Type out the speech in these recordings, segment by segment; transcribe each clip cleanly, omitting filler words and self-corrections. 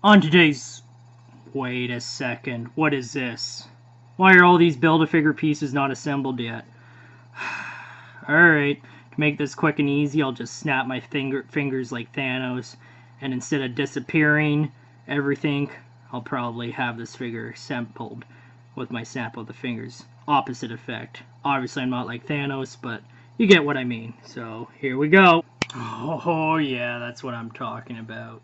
On today's... Wait a second, what is this? Why are all these Build-A-Figure pieces not assembled yet? Alright, to make this quick and easy, I'll just snap my fingers like Thanos, and instead of disappearing everything, I'll probably have this figure assembled with my snap of the fingers. Opposite effect. Obviously I'm not like Thanos, but you get what I mean. So, here we go. Oh yeah, that's what I'm talking about.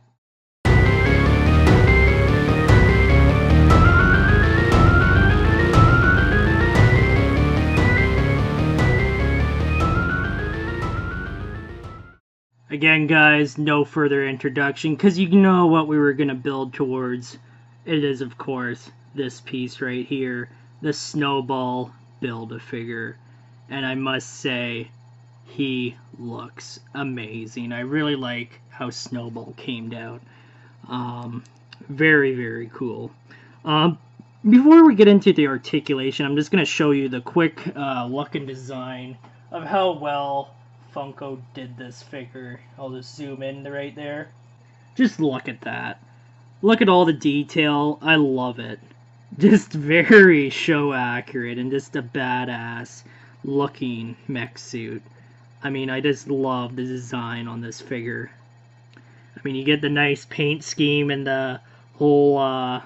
Again, guys, no further introduction, because you know what we were going to build towards. It is, of course, this piece right here, the SnowBall Build-A-Figure. And I must say, he looks amazing. I really like how SnowBall came out. Very, very cool. Before we get into the articulation, I'm just going to show you the quick look and design of how well Funko did this figure. I'll just zoom in right there. Just look at that. Look at all the detail. I love it. Just very show accurate and just a badass looking mech suit. I mean, I just love the design on this figure. I mean, you get the nice paint scheme and the whole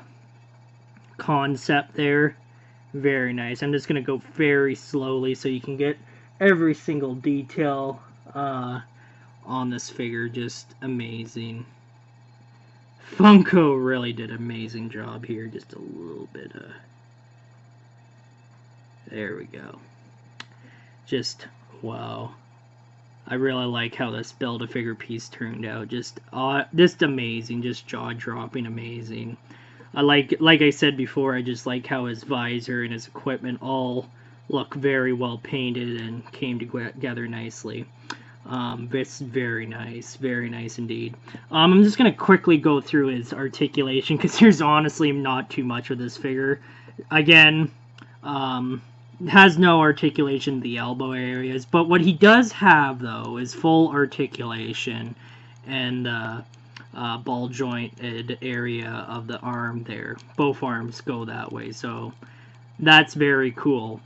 concept there. Very nice. I'm just going to go very slowly so you can get every single detail on this figure. Just amazing. Funko really did an amazing job here. Just a little bit of... There we go. Just, wow. I really like how this Build-A-Figure piece turned out. Just amazing. Just jaw-dropping amazing. Like I said before, I just like how his visor and his equipment all look very well painted and came together nicely. It's very nice indeed. I'm just going to quickly go through his articulation, because there's honestly not too much of this figure. Again, has no articulation in the elbow areas, but what he does have, though, is full articulation and ball jointed area of the arm there. Both arms go that way, so that's very cool.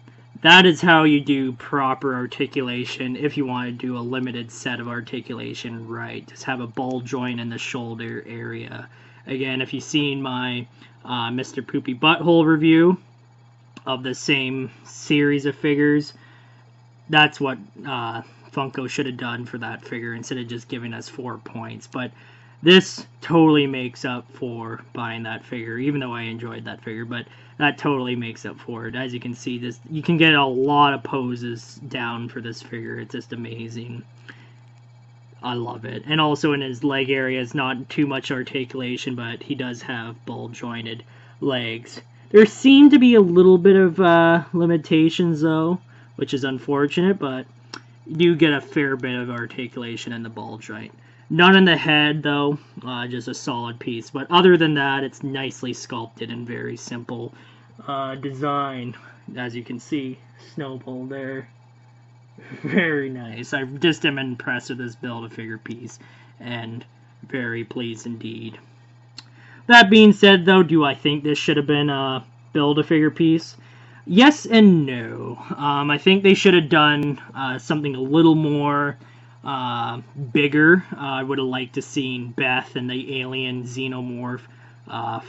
That is how you do proper articulation if you want to do a limited set of articulation right. Just have a ball joint in the shoulder area. Again, if you've seen my Mr. Poopy Butthole review of the same series of figures, that's what Funko should have done for that figure instead of just giving us 4 points. But this totally makes up for buying that figure, even though I enjoyed that figure, but that totally makes up for it. As you can see, this you can get a lot of poses down for this figure. It's just amazing. I love it. And also in his leg area, it's not too much articulation, but he does have ball-jointed legs. There seem to be a little bit of limitations, though, which is unfortunate, but you do get a fair bit of articulation in the ball joint. None in the head, though, just a solid piece. But other than that, it's nicely sculpted and very simple design. As you can see, SnowBall there. Very nice. I just am impressed with this Build-A-Figure piece, and very pleased indeed. That being said, though, do I think this should have been a Build-A-Figure piece? Yes and no. I think they should have done something a little more bigger. I would have liked to seen Beth and the alien xenomorph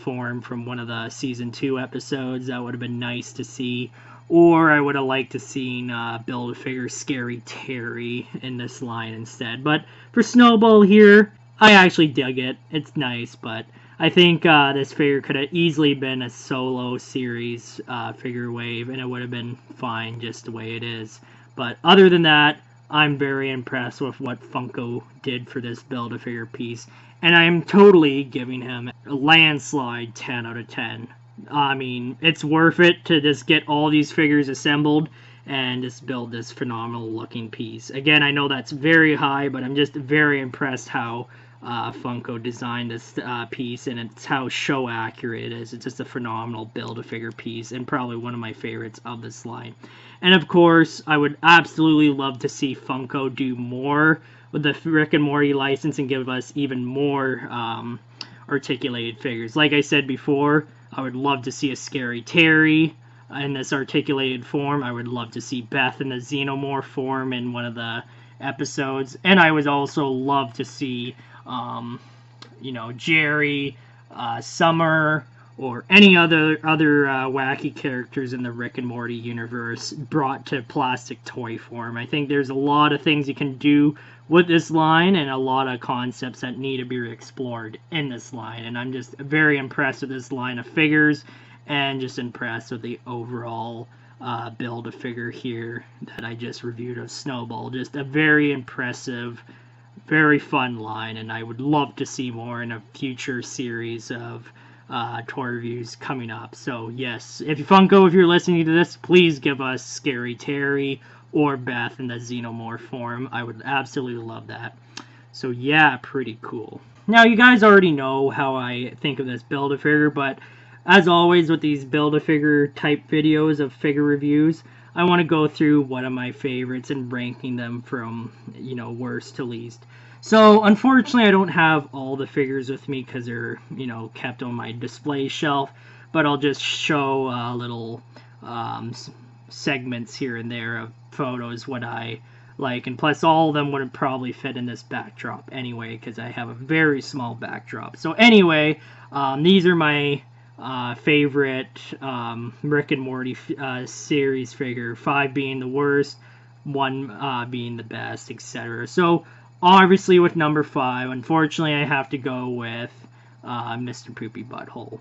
form from one of the season 2 episodes. That would have been nice to see. Or I would have liked to seen Build-A-Figure Scary Terry in this line instead. But for SnowBall here, I actually dig it. It's nice, but I think this figure could have easily been a solo series figure wave, and it would have been fine just the way it is. But other than that, I'm very impressed with what Funko did for this Build-A-Figure piece, and I'm totally giving him a landslide 10 out of 10. I mean, it's worth it to just get all these figures assembled and just build this phenomenal looking piece. Again, I know that's very high, but I'm just very impressed how Funko designed this piece, and it's how show accurate it is. It's just a phenomenal Build-A-Figure piece, and probably one of my favorites of this line. And of course, I would absolutely love to see Funko do more with the Rick and Morty license and give us even more articulated figures. Like I said before, I would love to see a Scary Terry in this articulated form. I would love to see Beth in the Xenomorph form in one of the episodes. And I would also love to see, Jerry, Summer, or any other wacky characters in the Rick and Morty universe brought to plastic toy form. I think there's a lot of things you can do with this line and a lot of concepts that need to be explored in this line. And I'm just very impressed with this line of figures and just impressed with the overall Build-A-Figure here that I just reviewed of SnowBall. Just a very impressive, very fun line, and I would love to see more in a future series of toy reviews coming up. So yes, if Funko, if you're listening to this, please give us Scary Terry or Beth in the Xenomorph form. I would absolutely love that. So yeah, pretty cool. Now you guys already know how I think of this Build-A-Figure, but as always with these Build-A-Figure type videos of figure reviews, I want to go through one of my favorites and ranking them from, worst to least. So, unfortunately, I don't have all the figures with me because they're, kept on my display shelf. But I'll just show little segments here and there of photos, what I like. And plus, all of them wouldn't probably fit in this backdrop anyway because I have a very small backdrop. So, anyway, these are my favorite Rick and Morty series figure. 5 being the worst, 1 being the best, etc. So, obviously, with number 5, unfortunately, I have to go with Mr. Poopy Butthole.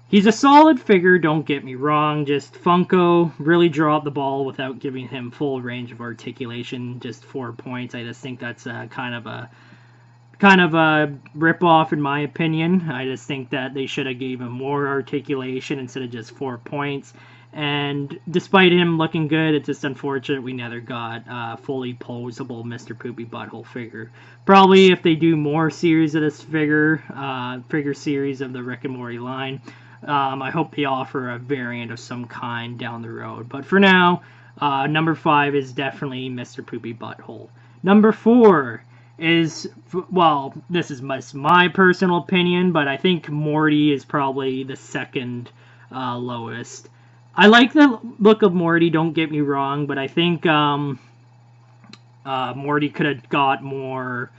He's a solid figure, don't get me wrong. Just Funko really dropped the ball without giving him full range of articulation. Just 4 points. I just think that's kind of a rip-off in my opinion. I just think that they should have gave him more articulation instead of just 4 points. And despite him looking good, it's just unfortunate we never got a fully posable Mr. Poopy Butthole figure. Probably if they do more series of this figure series of the Rick and Morty line, I hope they offer a variant of some kind down the road. But for now, number 5 is definitely Mr. Poopy Butthole. Number 4 is, well, this is my personal opinion, but I think Morty is probably the second lowest. I like the look of Morty, don't get me wrong, but I think Morty could have got more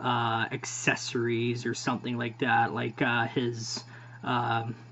accessories or something like that, like his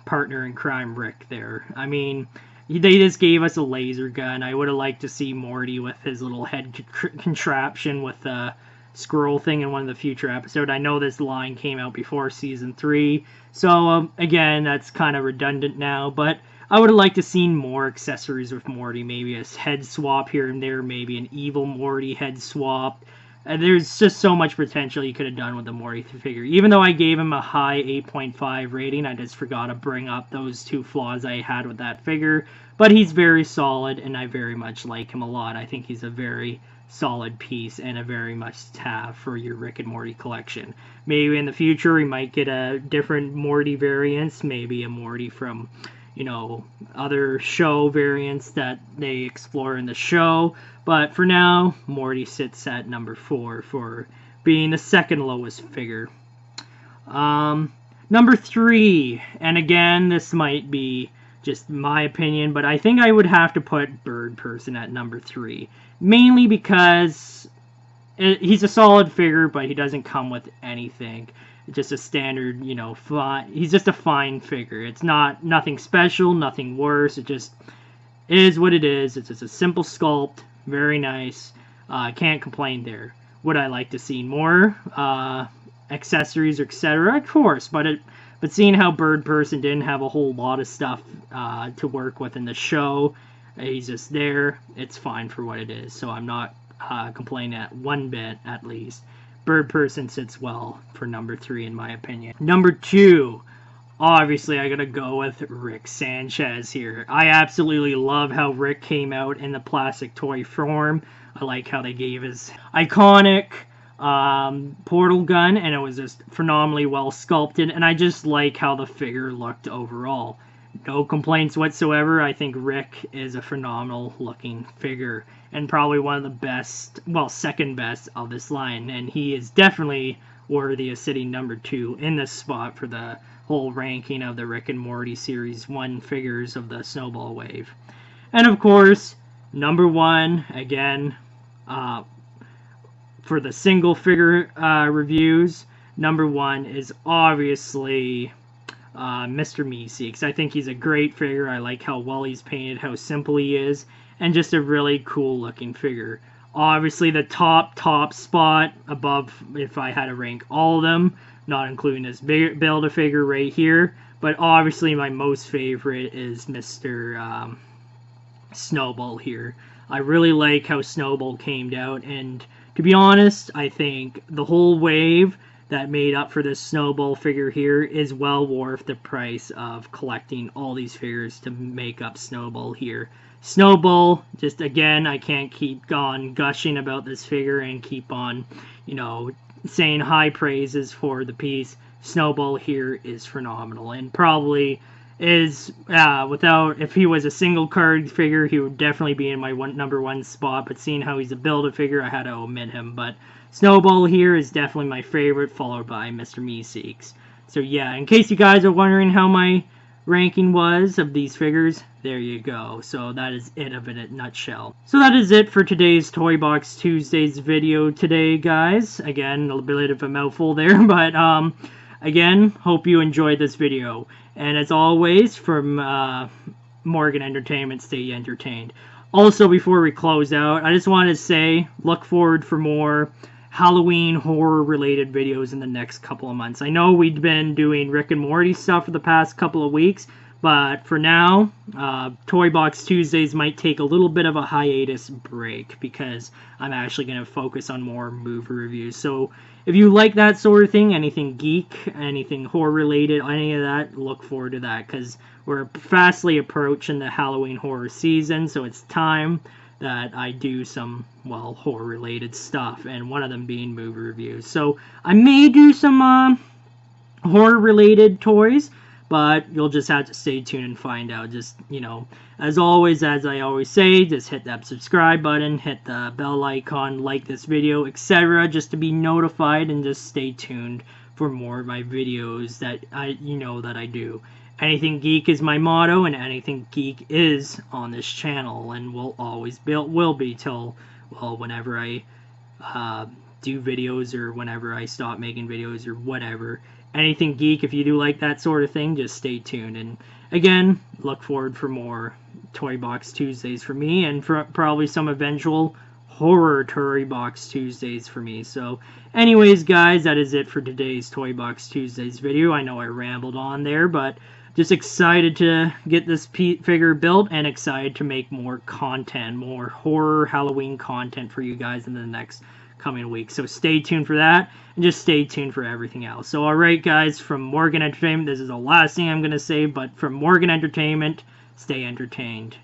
partner in crime, Rick, there. I mean, they just gave us a laser gun. I would have liked to see Morty with his little head contraption with the squirrel thing in one of the future episodes. I know this line came out before Season 3, so again, that's kind of redundant now, but I would have liked to seen more accessories with Morty, maybe a head swap here and there, maybe an evil Morty head swap. There's just so much potential you could have done with the Morty figure. Even though I gave him a high 8.5 rating, I just forgot to bring up those 2 flaws I had with that figure. But he's very solid, and I very much like him a lot. I think he's a very solid piece and a very must-have for your Rick and Morty collection. Maybe in the future we might get a different Morty variants, maybe a Morty from, other show variants that they explore in the show. But for now, Morty sits at number 4 for being the second lowest figure. Number 3, and again, this might be just my opinion, but I think I would have to put Bird Person at number 3. Mainly because he's a solid figure, but he doesn't come with anything. Just a standard, he's just a fine figure. It's nothing special, nothing worse. It just is what it is. It's just a simple sculpt, very nice. Can't complain there. Would I like to see more accessories, etc.? Of course, but seeing how Bird Person didn't have a whole lot of stuff to work with in the show, he's just there. It's fine for what it is. So I'm not complaining at one bit, at least. Bird Person sits well for number 3 in my opinion. Number 2, obviously I gotta go with Rick Sanchez here. I absolutely love how Rick came out in the plastic toy form. I like how they gave his iconic portal gun, and it was just phenomenally well sculpted, and I just like how the figure looked overall. No complaints whatsoever. I think Rick is a phenomenal looking figure and probably one of the best, well, second best of this line, and he is definitely worthy of sitting number 2 in this spot for the whole ranking of the Rick and Morty Series 1 figures of the SnowBall wave. And of course, number 1, again, for the single figure reviews, number 1 is obviously Mr. Meeseeks. I think he's a great figure. I like how well he's painted, how simple he is, and just a really cool looking figure. Obviously the top spot above, if I had to rank all of them, not including this Build-A-Figure right here, but obviously my most favorite is Mr. SnowBall here. I really like how SnowBall came out, and to be honest, I think the whole wave that made up for this SnowBall figure here is well worth the price of collecting all these figures to make up SnowBall here. SnowBall, just again, I can't keep on gushing about this figure and keep on, you know, saying high praises for the piece. SnowBall here is phenomenal, and probably is, if he was a single card figure, he would definitely be in my number 1 spot, but seeing how he's a Build-A-Figure, I had to omit him. But SnowBall here is definitely my favorite, followed by Mr. Meeseeks. So yeah, in case you guys are wondering how my ranking was of these figures, there you go. So that is it of it in a nutshell. So that is it for today's Toy Box Tuesdays video today, guys. Again, a bit of a mouthful there, but again, hope you enjoyed this video. And as always, from Morgan Entertainment, stay entertained. Also, before we close out, I just wanted to say, look forward for more Halloween horror-related videos in the next couple of months. I know we've been doing Rick and Morty stuff for the past couple of weeks, but for now, Toy Box Tuesdays might take a little bit of a hiatus break because I'm actually going to focus on more movie reviews. So if you like that sort of thing, anything geek, anything horror-related, any of that, look forward to that because we're fastly approaching the Halloween horror season, so it's time that I do some, well, horror-related stuff, and one of them being movie reviews. So I may do some horror-related toys, but you'll just have to stay tuned and find out. Just, you know, as always, as I always say, just hit that subscribe button, hit the bell icon, like this video, etc., just to be notified, and just stay tuned for more of my videos that I do. Anything geek is my motto, and anything geek is on this channel, and will always will be till, well, whenever I do videos or whenever I stop making videos or whatever. Anything geek, if you do like that sort of thing, just stay tuned. And again, look forward for more Toy Box Tuesdays for me, and for probably some eventual horror Toy Box Tuesdays for me. So anyways, guys, that is it for today's Toy Box Tuesdays video. I know I rambled on there, but just excited to get this figure built and excited to make more content, more horror Halloween content for you guys in the next coming week. So stay tuned for that, and just stay tuned for everything else. So alright, guys, from Morgan Entertainment, this is the last thing I'm going to say, but from Morgan Entertainment, stay entertained.